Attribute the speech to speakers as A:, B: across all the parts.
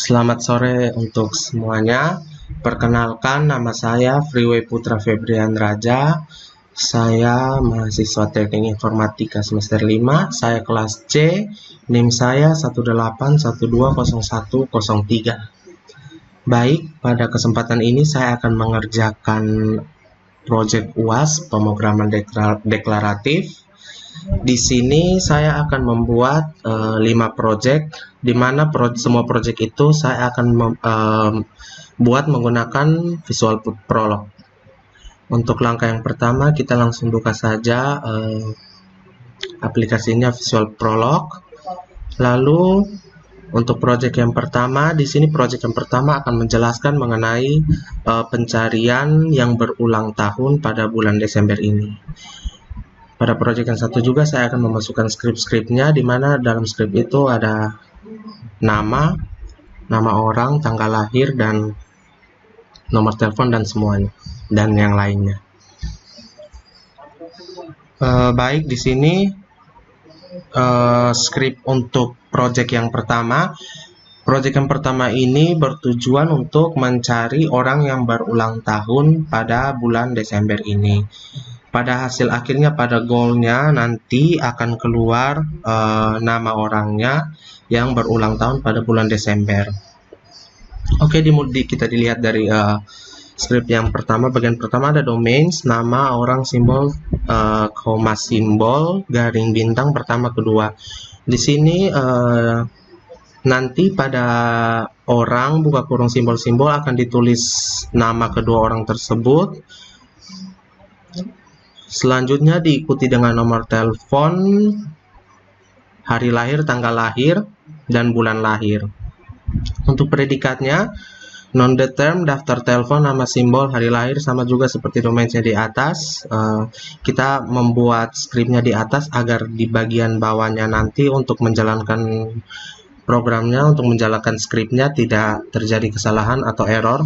A: Selamat sore untuk semuanya. Perkenalkan, nama saya Freeway Putra Febrian Raja. Saya mahasiswa Teknik Informatika semester 5. Saya kelas C. NIM saya 181201003. Baik, pada kesempatan ini saya akan mengerjakan proyek UAS pemrograman deklaratif. Di sini saya akan membuat 5 proyek, di mana semua proyek itu saya akan buat menggunakan Visual Prolog. Untuk langkah yang pertama, kita langsung buka saja aplikasinya Visual Prolog. Lalu untuk proyek yang pertama, di sini proyek yang pertama akan menjelaskan mengenai pencarian yang berulang tahun pada bulan Desember ini. Pada proyek yang satu juga saya akan memasukkan skrip-skripnya, di mana dalam skrip itu ada nama orang, tanggal lahir, dan nomor telepon, dan semuanya, dan yang lainnya. Baik, di sini skrip untuk proyek yang pertama. Proyek yang pertama ini bertujuan untuk mencari orang yang berulang tahun pada bulan Desember ini. Pada hasil akhirnya, pada goalnya nanti akan keluar nama orangnya yang berulang tahun pada bulan Desember. Oke, kita dilihat dari skrip yang pertama. Bagian pertama ada domains, nama, orang, simbol, koma, simbol, garing, bintang, pertama, kedua. Di sini nanti pada orang, buka kurung, simbol-simbol, akan ditulis nama kedua orang tersebut. Selanjutnya diikuti dengan nomor telepon, hari lahir, tanggal lahir, dan bulan lahir. Untuk predikatnya, non-determ, daftar telepon, nama, simbol, hari lahir, sama juga seperti domainsnya di atas. Kita membuat skripnya di atas agar di bagian bawahnya nanti untuk menjalankan programnya, untuk menjalankan skripnya tidak terjadi kesalahan atau error.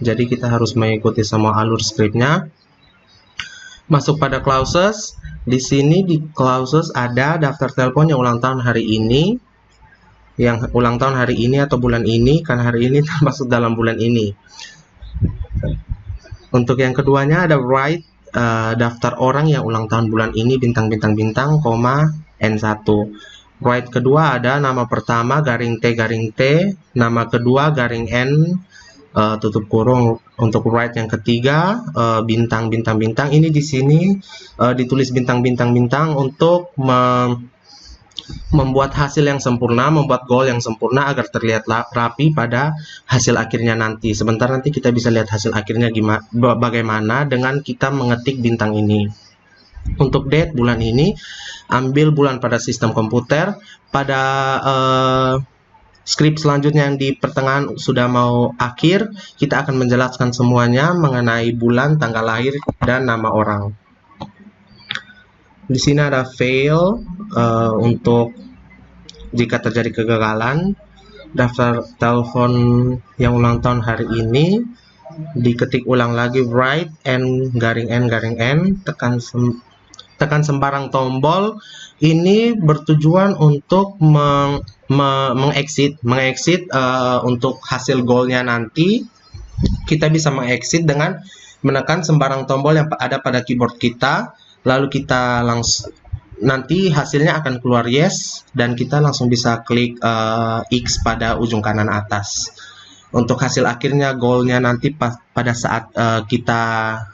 A: Jadi kita harus mengikuti semua alur skripnya. Masuk pada clauses. Di sini di clauses ada daftar telepon yang ulang tahun hari ini, yang ulang tahun hari ini atau bulan ini, karena hari ini termasuk dalam bulan ini. Untuk yang keduanya ada write, daftar orang yang ulang tahun bulan ini, bintang, bintang, bintang, koma, N1. Write kedua ada nama pertama, garing T, garing T, nama kedua, garing N, tutup kurung. Untuk write yang ketiga, bintang, bintang, bintang. Ini di sini ditulis bintang, bintang, bintang untuk membuat hasil yang sempurna, membuat goal yang sempurna agar terlihat rapi pada hasil akhirnya nanti. Sebentar nanti kita bisa lihat hasil akhirnya bagaimana dengan kita mengetik bintang ini. Untuk date, bulan ini, ambil bulan pada sistem komputer. Pada skrip selanjutnya yang di pertengahan sudah mau akhir, kita akan menjelaskan semuanya mengenai bulan, tanggal lahir, dan nama orang. Di sini ada fail, untuk jika terjadi kegagalan. Daftar telepon yang ulang tahun hari ini, diketik ulang lagi write N, garing N, garing N, tekan sembarang tombol. Ini bertujuan untuk mengexit untuk hasil goalnya nanti. Kita bisa mengexit dengan menekan sembarang tombol yang ada pada keyboard kita, lalu kita langsung nanti hasilnya akan keluar yes, dan kita langsung bisa klik X pada ujung kanan atas. Untuk hasil akhirnya goalnya nanti pada saat kita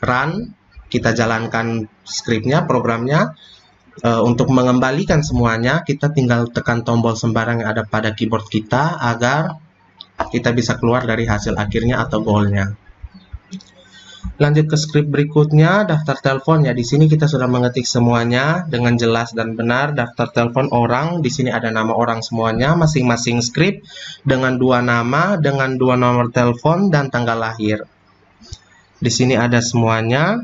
A: run, kita jalankan skripnya, programnya. Untuk mengembalikan semuanya, kita tinggal tekan tombol sembarang yang ada pada keyboard kita agar kita bisa keluar dari hasil akhirnya atau goalnya. Lanjut ke skrip berikutnya, daftar telepon. Ya, di sini kita sudah mengetik semuanya dengan jelas dan benar. Daftar telepon orang, di sini ada nama orang semuanya, masing-masing skrip dengan 2 nama, dengan 2 nomor telepon dan tanggal lahir. Di sini ada semuanya.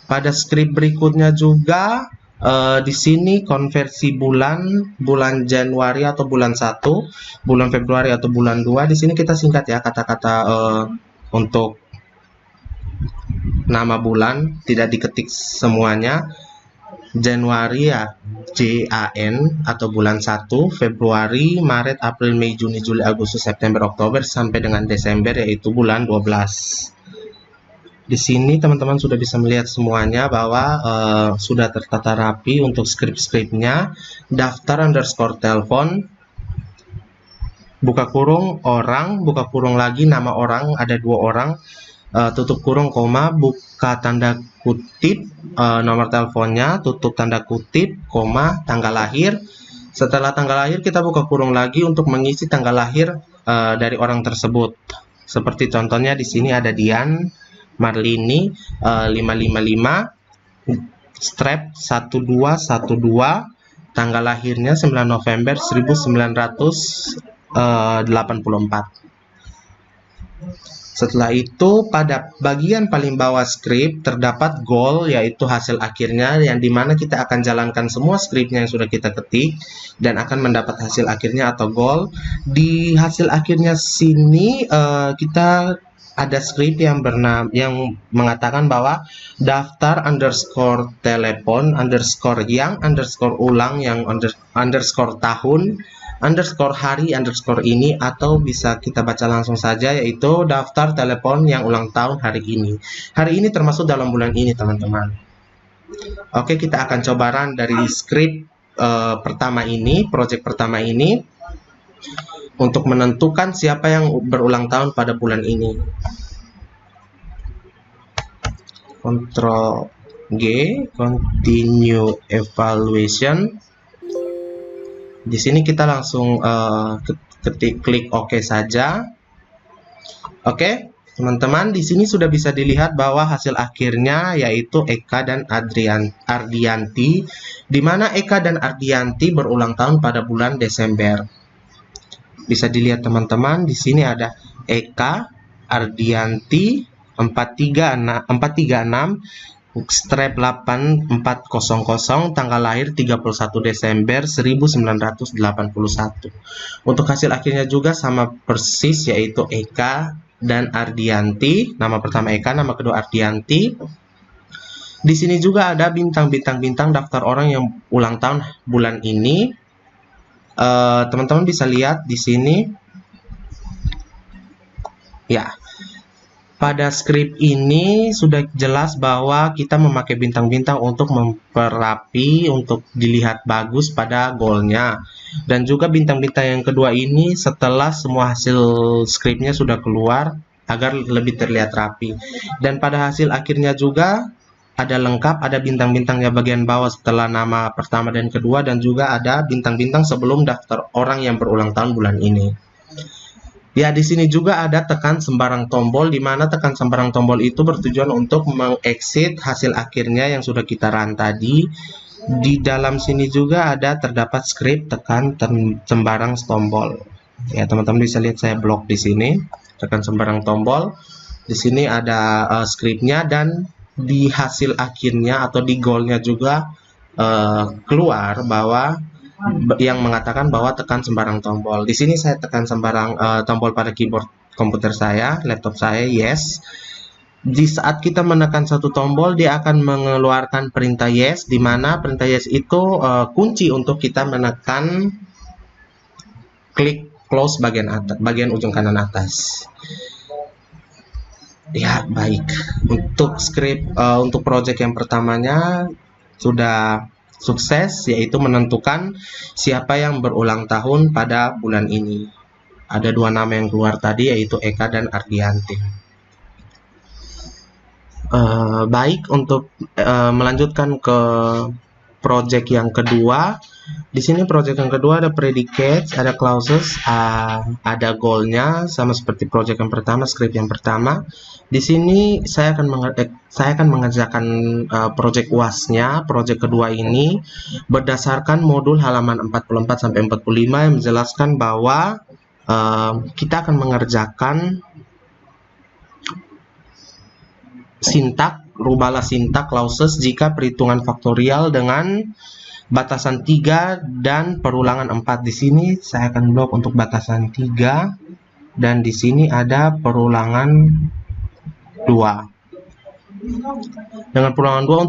A: Pada skrip berikutnya juga, di sini konversi bulan Januari atau bulan 1, bulan Februari atau bulan 2. Di sini kita singkat ya kata-kata untuk nama bulan, tidak diketik semuanya. Januari ya JAN atau bulan 1, Februari, Maret, April, Mei, Juni, Juli, Agustus, September, Oktober sampai dengan Desember yaitu bulan 12. Di sini teman-teman sudah bisa melihat semuanya bahwa sudah tertata rapi untuk script-scriptnya. Daftar underscore telepon, buka kurung orang, buka kurung lagi nama orang, ada 2 orang, tutup kurung koma, buka tanda kutip nomor teleponnya, tutup tanda kutip koma, tanggal lahir. Setelah tanggal lahir kita buka kurung lagi untuk mengisi tanggal lahir dari orang tersebut. Seperti contohnya di sini ada Dian Marlini 555 strap 1212, tanggal lahirnya 9 November 1984. Setelah itu pada bagian paling bawah script terdapat goal, yaitu hasil akhirnya, yang dimana kita akan jalankan semua scriptnya yang sudah kita ketik dan akan mendapat hasil akhirnya atau goal. Di hasil akhirnya sini kita ada script yang mengatakan bahwa daftar underscore telepon underscore yang underscore ulang yang underscore tahun underscore hari underscore ini, atau bisa kita baca langsung saja yaitu daftar telepon yang ulang tahun hari ini. Hari ini termasuk dalam bulan ini teman-teman. Oke, kita akan coba run dari script pertama ini, project pertama ini, untuk menentukan siapa yang berulang tahun pada bulan ini. Ctrl G, continue evaluation. Di sini kita langsung klik OK saja. Oke, teman-teman, di sini sudah bisa dilihat bahwa hasil akhirnya yaitu Eka dan Ardianti, di mana Eka dan Ardianti berulang tahun pada bulan Desember. Bisa dilihat teman-teman, di sini ada Eka, Ardianti 436, strap 8400, tanggal lahir 31 Desember 1981. Untuk hasil akhirnya juga sama persis, yaitu Eka dan Ardianti. Nama pertama Eka, nama kedua Ardianti. Di sini juga ada bintang-bintang daftar orang yang ulang tahun bulan ini. Teman-teman bisa lihat di sini. Ya. Pada script ini sudah jelas bahwa kita memakai bintang-bintang untuk memperapi, untuk dilihat bagus pada goalnya. Dan juga bintang-bintang yang kedua ini setelah semua hasil scriptnya sudah keluar agar lebih terlihat rapi. Dan pada hasil akhirnya juga ada lengkap, ada bintang-bintangnya bagian bawah setelah nama pertama dan kedua, dan juga ada bintang-bintang sebelum daftar orang yang berulang tahun bulan ini. Ya, di sini juga ada tekan sembarang tombol, di mana tekan sembarang tombol itu bertujuan untuk mengexit hasil akhirnya yang sudah kita run tadi. Di dalam sini juga ada terdapat script tekan sembarang tombol. Ya, teman-teman bisa lihat saya blok di sini, tekan sembarang tombol. Di sini ada scriptnya, dan di hasil akhirnya atau di goalnya juga keluar bahwa yang mengatakan bahwa tekan sembarang tombol. Di sini saya tekan sembarang tombol pada keyboard komputer saya, laptop saya, yes. Di saat kita menekan satu tombol, dia akan mengeluarkan perintah yes, di mana perintah yes itu kunci untuk kita menekan klik close bagian atas, bagian ujung kanan atas. Ya, baik. Untuk script untuk project yang pertamanya sudah sukses, yaitu menentukan siapa yang berulang tahun pada bulan ini. Ada 2 nama yang keluar tadi, yaitu Eka dan Ardianti. Baik, untuk melanjutkan ke project yang kedua. Di sini project yang kedua ada predicates, ada clauses, ada goalnya sama seperti project yang pertama, script yang pertama. Di sini saya akan mengerjakan project UAS-nya, project kedua ini berdasarkan modul halaman 44 sampai 45 yang menjelaskan bahwa kita akan mengerjakan sintak, rubahlah sintak clauses jika perhitungan faktorial dengan batasan 3 dan perulangan 4. Di sini saya akan blok untuk batasan 3, dan di sini ada perulangan 2. Dengan peluangan 2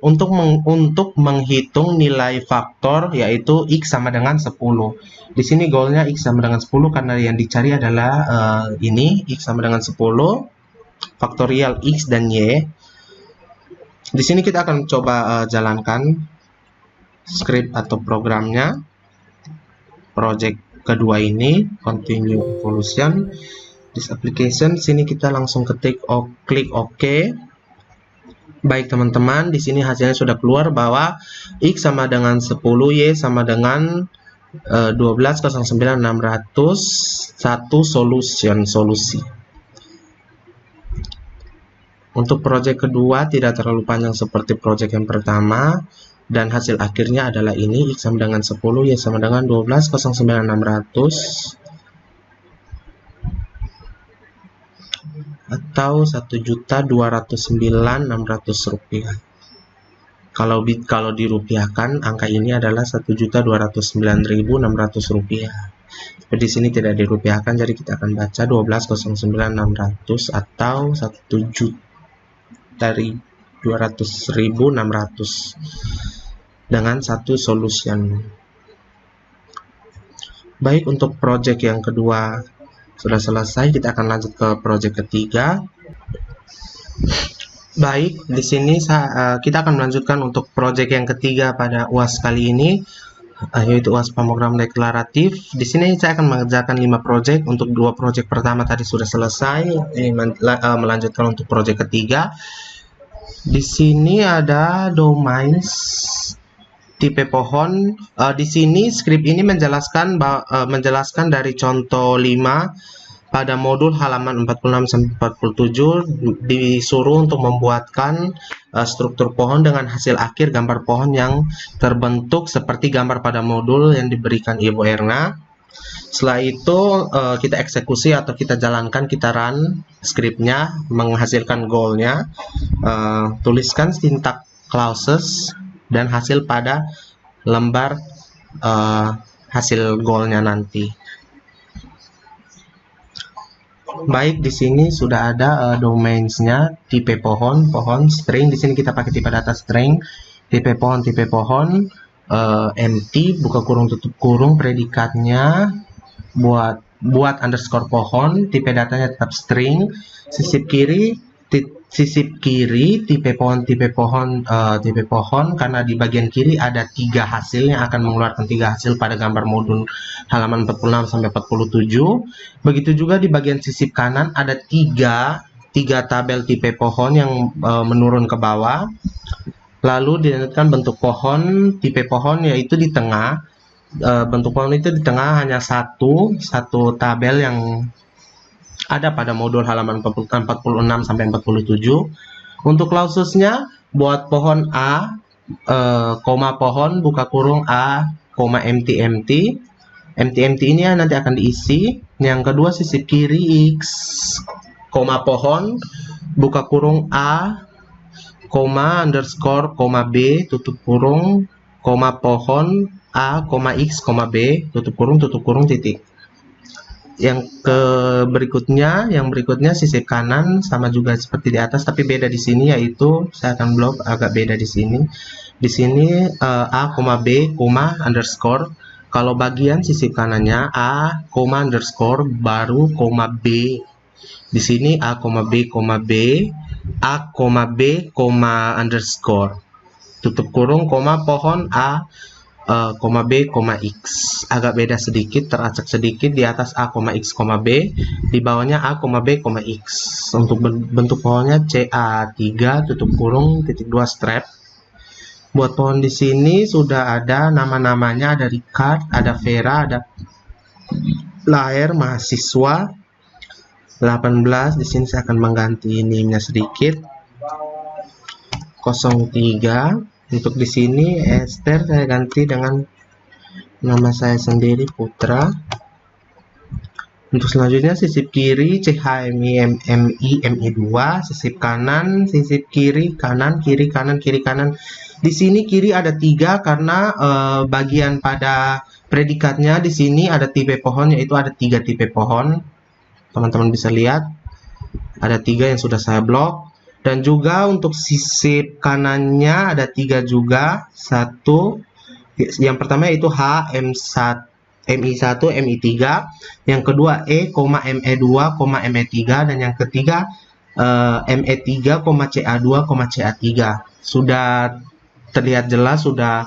A: untuk menghitung nilai faktor yaitu X sama dengan 10. Di sini goalnya X sama dengan 10 karena yang dicari adalah ini X sama dengan 10 faktorial X dan Y. Di sini kita akan coba jalankan script atau programnya. Project kedua ini continue evolution. This application, sini kita langsung klik OK. Baik teman-teman, di sini hasilnya sudah keluar bahwa X sama dengan 10, Y sama dengan 12,09,600, satu solusi. Untuk project kedua tidak terlalu panjang seperti project yang pertama, dan hasil akhirnya adalah ini, X sama dengan 10, Y sama dengan 12,09,600 atau 1.209.600 rupiah. Kalau dirupiahkan, angka ini adalah 1.209.600 rupiah. Di sini tidak dirupiahkan, jadi kita akan baca 12.09.600 atau 1.200.600 dengan satu solution. Baik, untuk project yang kedua sudah selesai, kita akan lanjut ke project ketiga. Baik, di sini kita akan melanjutkan untuk project yang ketiga pada UAS kali ini, yaitu UAS pemrogram deklaratif. Di sini saya akan mengerjakan 5 project. Untuk 2 project pertama tadi sudah selesai, ini melanjutkan untuk project ketiga. Di sini ada domains tipe pohon. Di sini script ini menjelaskan dari contoh 5 pada modul halaman 46-47 disuruh untuk membuatkan struktur pohon dengan hasil akhir gambar pohon yang terbentuk seperti gambar pada modul yang diberikan Ibu Erna. Setelah itu kita eksekusi atau kita jalankan, kita run scriptnya, menghasilkan goalnya. Tuliskan syntax clauses dan hasil pada lembar hasil goalnya nanti. Baik, di sini sudah ada domainsnya, tipe pohon string. Di sini kita pakai tipe data string, tipe pohon empty buka kurung tutup kurung, predikatnya buat underscore pohon, tipe datanya tetap string, sisip kiri tipe pohon karena di bagian kiri ada 3 hasil yang akan mengeluarkan 3 hasil pada gambar modul halaman 46 sampai 47. Begitu juga di bagian sisip kanan ada 3 tabel tipe pohon yang menurun ke bawah. Lalu dilanjutkan bentuk pohon, tipe pohon yaitu di tengah. Bentuk pohon itu di tengah hanya satu tabel yang ada pada modul halaman 46 sampai 47. Untuk clausesnya buat pohon A, pohon buka kurung A, empty ini nanti akan diisi. Yang kedua sisip kiri X, pohon buka kurung A, underscore, B, tutup kurung, pohon A, X, B, tutup kurung, titik. Yang berikutnya sisip kanan sama juga seperti di atas, tapi beda di sini, yaitu saya akan blok agak beda di sini. Di sini A, B, underscore. Kalau bagian sisip kanannya A, underscore baru B. Di sini A, B, A, B, underscore. Tutup kurung, pohon A, B, X. Agak beda sedikit, teracak sedikit. Di atas A, X, B, di bawahnya A, B, X. Untuk bentuk pohonnya CA3 tutup kurung titik 2 strap. Buat pohon di sini sudah ada nama-namanya, ada Ricard, ada Vera, ada lahir mahasiswa 18. Di sini saya akan mengganti name-nya sedikit 03. Untuk di sini Esther saya ganti dengan nama saya sendiri, Putra. Untuk selanjutnya sisip kiri CHMI-MI2, sisip kanan, sisip kiri kanan, kiri kanan, kiri kanan. Di sini kiri ada 3 karena bagian pada predikatnya di sini ada tipe pohon, yaitu ada 3 tipe pohon. Teman-teman bisa lihat ada 3 yang sudah saya blok. Dan juga untuk sisip kanannya ada 3 juga. Satu, yang pertama yaitu HM1, MI1, MI3. Yang kedua E, ME2, ME3. Dan yang ketiga ME3, CA2, CA3. Sudah terlihat jelas, sudah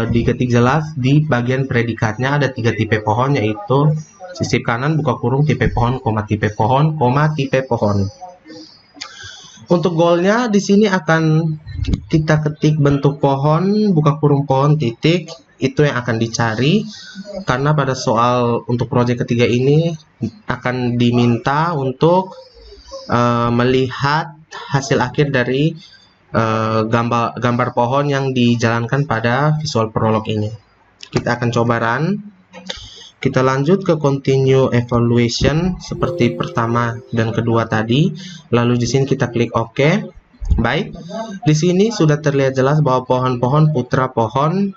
A: diketik jelas di bagian predikatnya ada 3 tipe pohon, yaitu sisip kanan buka kurung tipe pohon, tipe pohon, tipe pohon. Untuk goalnya di sini akan kita ketik bentuk pohon, buka kurung pohon, titik. Itu yang akan dicari, karena pada soal untuk proyek ketiga ini akan diminta untuk melihat hasil akhir dari gambar pohon yang dijalankan pada visual prolog ini. Kita akan coba run. Kita lanjut ke continue evaluation seperti pertama dan kedua tadi. Lalu di sini kita klik OK. Baik, di sini sudah terlihat jelas bahwa pohon-pohon putra pohon.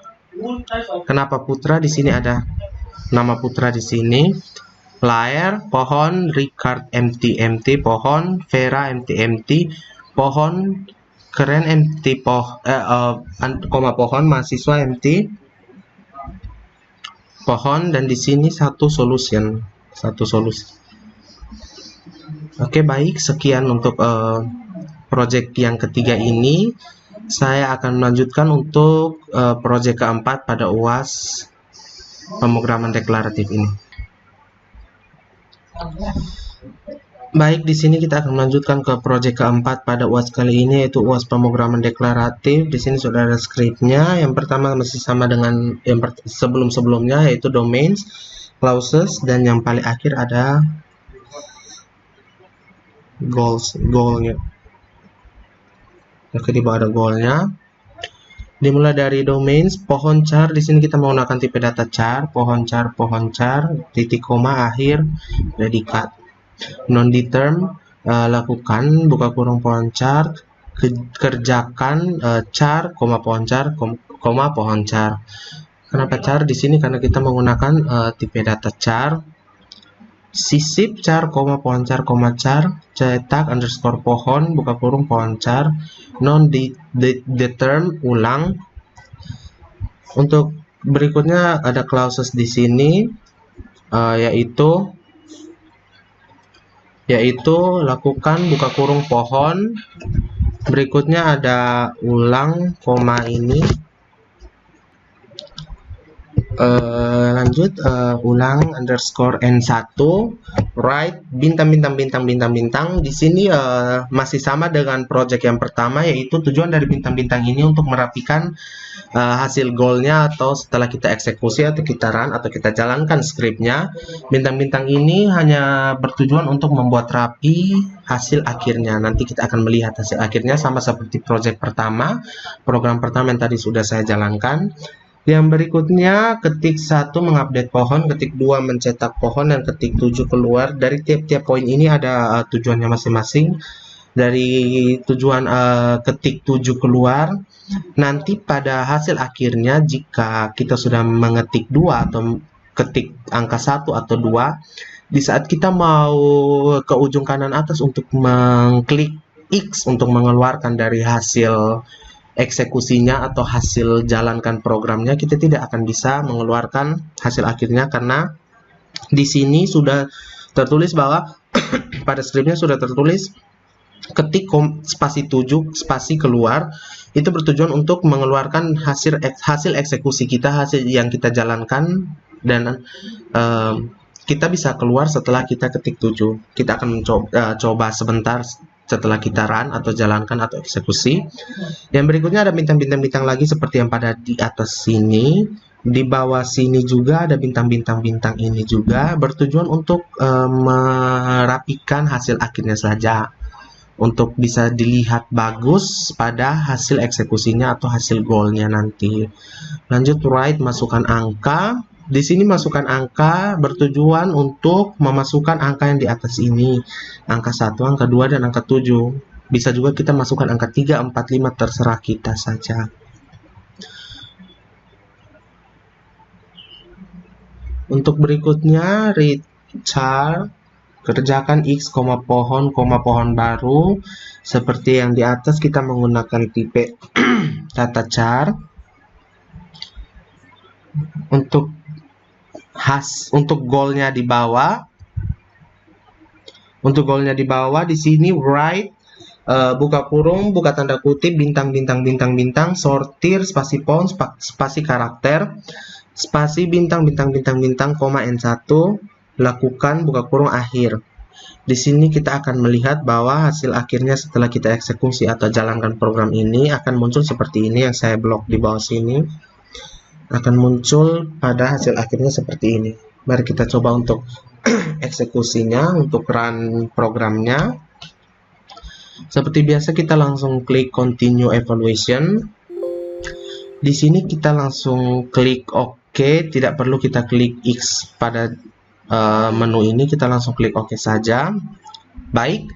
A: Kenapa putra? Di sini ada nama putra di sini. Lair pohon, Richard MT pohon, Vera MT pohon, Keren MT pohon, mahasiswa MT pohon, dan di sini satu solusi. Oke, baik, sekian untuk project yang ketiga ini. Saya akan melanjutkan untuk project keempat pada UAS pemrograman deklaratif ini. Baik, di sini kita akan melanjutkan ke project keempat pada UAS kali ini, yaitu UAS pemrograman deklaratif. Di sini sudah ada skripnya. Yang pertama masih sama dengan yang sebelum-sebelumnya, yaitu domains, clauses, dan yang paling akhir ada goalnya. Oke, di bawah ada goalnya. Dimulai dari domains, pohon char. Di sini kita menggunakan tipe data char, pohon char, titik koma akhir predikat. Non-determ, lakukan buka kurung pohon char, kerjakan char, pohon char, pohon char. Kenapa char di sini? Karena kita menggunakan tipe data char. Sisip char, pohon char, cetak underscore pohon, buka kurung pohon char. Non-determ, ulang. Untuk berikutnya ada clauses di sini, yaitu lakukan buka kurung pohon, berikutnya ada ulang koma ini, lanjut ulang underscore n1, write bintang. Di sini masih sama dengan project yang pertama, yaitu tujuan dari bintang-bintang ini untuk merapikan hasil goalnya, atau setelah kita eksekusi atau kita run atau kita jalankan skripnya. Bintang-bintang ini hanya bertujuan untuk membuat rapi hasil akhirnya. Nanti kita akan melihat hasil akhirnya sama seperti project pertama, program pertama yang tadi sudah saya jalankan. Yang berikutnya, ketik 1 mengupdate pohon, ketik 2 mencetak pohon, dan ketik 7 keluar. Dari tiap-tiap poin ini ada tujuannya masing-masing. Dari tujuan ketik 7 keluar, nanti pada hasil akhirnya jika kita sudah mengetik 2 atau ketik angka 1 atau 2, di saat kita mau ke ujung kanan atas untuk mengklik X untuk mengeluarkan dari hasil eksekusinya atau hasil jalankan programnya, kita tidak akan bisa mengeluarkan hasil akhirnya, karena di sini sudah tertulis bahwa pada skripnya sudah tertulis ketik spasi 7 spasi keluar, itu bertujuan untuk mengeluarkan hasil eksekusi kita, hasil yang kita jalankan, dan kita bisa keluar setelah kita ketik 7. Kita akan coba sebentar setelah kita run atau jalankan atau eksekusi. Yang berikutnya ada bintang-bintang lagi seperti yang pada di atas sini. Di bawah sini juga ada bintang-bintang ini juga, bertujuan untuk merapikan hasil akhirnya saja, untuk bisa dilihat bagus pada hasil eksekusinya atau hasil goalnya nanti. Lanjut write, masukkan angka. Di sini masukkan angka bertujuan untuk memasukkan angka yang di atas ini, angka 1, angka 2, dan angka 7. Bisa juga kita masukkan angka 3, 4, 5, terserah kita saja. Untuk berikutnya read char, Kerjakan X, pohon baru. Seperti yang di atas, kita menggunakan tipe tata chart. Untuk goalnya di bawah. Untuk goalnya di bawah, di sini write, buka kurung, buka tanda kutip, bintang, sortir, spasi font, spasi karakter, spasi bintang, koma N1, lakukan, buka kurung, akhir. Di sini kita akan melihat bahwa hasil akhirnya setelah kita eksekusi atau jalankan program ini akan muncul seperti ini yang saya blok di bawah sini. Akan muncul pada hasil akhirnya seperti ini. Mari kita coba untuk eksekusinya, untuk run programnya. Seperti biasa kita langsung klik continue evaluation. Di sini kita langsung klik OK, tidak perlu kita klik X pada menu ini, kita langsung klik OK saja. Baik,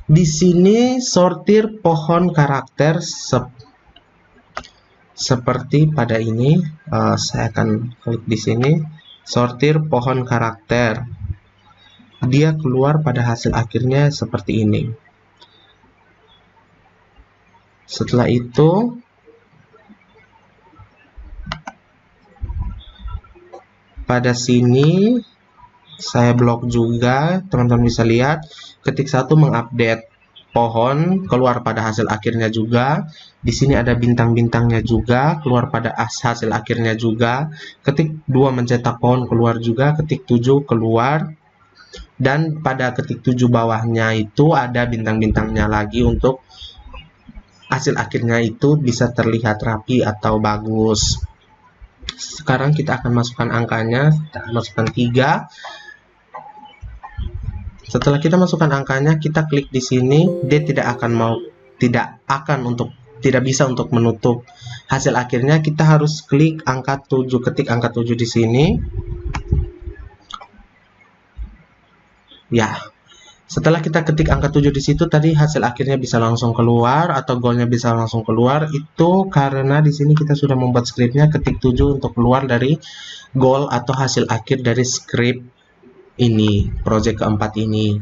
A: di sini sortir pohon karakter seperti pada ini. Saya akan klik di sini, sortir pohon karakter. Dia keluar pada hasil akhirnya seperti ini. Setelah itu, pada sini saya blok juga, teman-teman bisa lihat. Ketik 1 mengupdate pohon, keluar pada hasil akhirnya juga. Di sini ada bintang-bintangnya juga, keluar pada hasil akhirnya juga. Ketik 2 mencetak pohon, keluar juga. Ketik 7 keluar. Dan pada ketik 7 bawahnya itu ada bintang-bintangnya lagi untuk hasil akhirnya itu bisa terlihat rapi atau bagus. Sekarang kita akan masukkan angkanya, kita akan masukkan 3. Setelah kita masukkan angkanya, kita klik di sini. Dia tidak bisa untuk menutup hasil akhirnya. Kita harus klik angka 7, ketik angka 7 di sini. Ya. Setelah kita ketik angka 7 di situ, tadi hasil akhirnya bisa langsung keluar atau goalnya bisa langsung keluar. Itu karena di sini kita sudah membuat scriptnya, ketik 7 untuk keluar dari goal atau hasil akhir dari script ini, project keempat ini.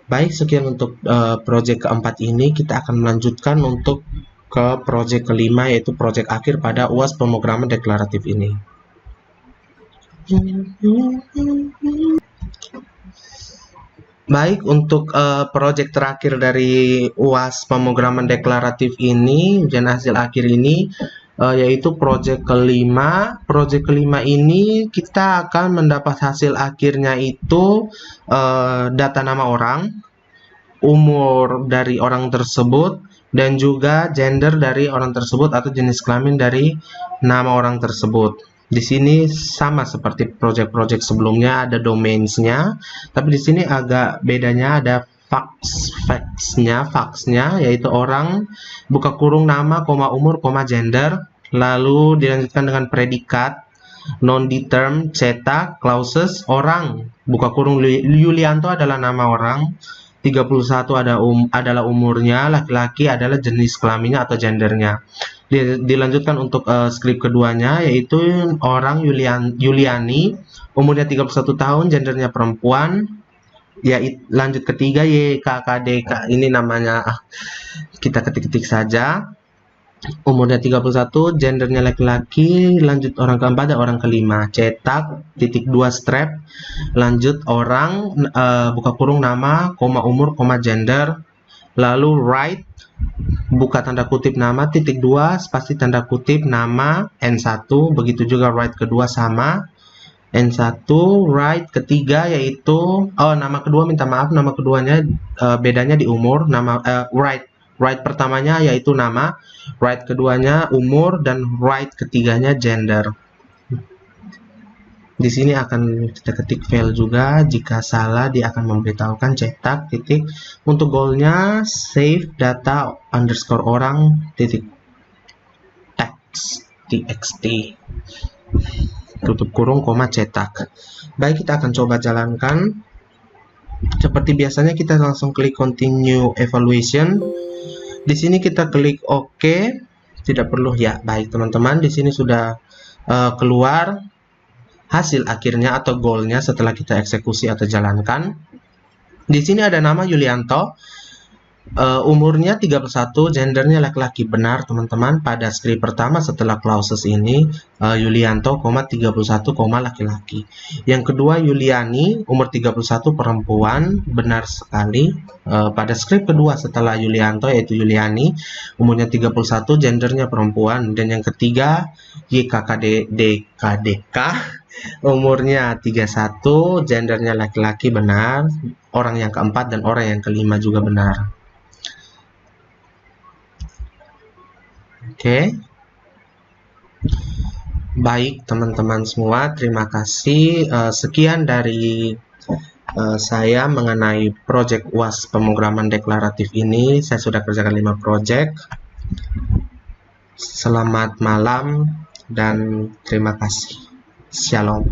A: Baik, sekian untuk project keempat ini. Kita akan melanjutkan untuk ke project kelima, yaitu project akhir pada UAS pemrograman deklaratif ini. Baik, untuk project terakhir dari UAS pemrograman deklaratif ini, ujian hasil akhir ini, yaitu project kelima. Project kelima ini kita akan mendapat hasil akhirnya itu data nama orang, umur dari orang tersebut, dan juga gender dari orang tersebut atau jenis kelamin dari nama orang tersebut. Di sini sama seperti project-project sebelumnya, ada domains-nya, tapi di sini agak bedanya ada faxnya, yaitu orang, buka kurung nama, koma umur, koma gender, lalu dilanjutkan dengan predikat, non-determ, cetak, clauses, orang, buka kurung Yulianto adalah nama orang, 31 adalah umurnya, laki-laki adalah jenis kelaminnya atau gendernya. Dilanjutkan untuk script keduanya, yaitu orang Yuliani, umurnya 31 tahun, gendernya perempuan. Ya, lanjut ketiga YKKDK, ini namanya kita ketik-ketik saja. Umurnya 31, gendernya laki-laki. Lanjut orang keempat dan orang kelima. Cetak, titik 2 strap. Lanjut orang, buka kurung nama, koma umur, koma gender. Lalu write, buka tanda kutip nama, titik 2, spasi tanda kutip nama, N1. Begitu juga write kedua sama. N1, write ketiga yaitu nama kedua, minta maaf, nama keduanya bedanya di umur. Nama write pertamanya yaitu nama, write keduanya umur, dan write ketiganya gender. Di sini akan kita ketik fail juga, jika salah dia akan memberitahukan cetak titik. Untuk goalnya save data underscore orang titik text txt, tutup kurung, koma cetak. Baik, kita akan coba jalankan. Seperti biasanya kita langsung klik continue evaluation. Di sini kita klik OK, tidak perlu ya. Baik teman-teman, di sini sudah keluar hasil akhirnya atau goalnya setelah kita eksekusi atau jalankan. Di sini ada nama Yulianto. Umurnya 31, gendernya laki-laki. Benar, teman-teman. Pada script pertama setelah clauses ini, Yulianto, 31, laki-laki. Yang kedua, Yuliani, umur 31, perempuan. Benar sekali. Pada script kedua setelah Yulianto, yaitu Yuliani, umurnya 31, gendernya perempuan. Dan yang ketiga, YKKDKDK, umurnya 31, gendernya laki-laki. Benar. Orang yang keempat dan orang yang kelima juga benar. Oke. Baik, teman-teman semua, terima kasih. Sekian dari saya mengenai project UAS pemrograman deklaratif ini. Saya sudah kerjakan 5 project. Selamat malam dan terima kasih. Shalom.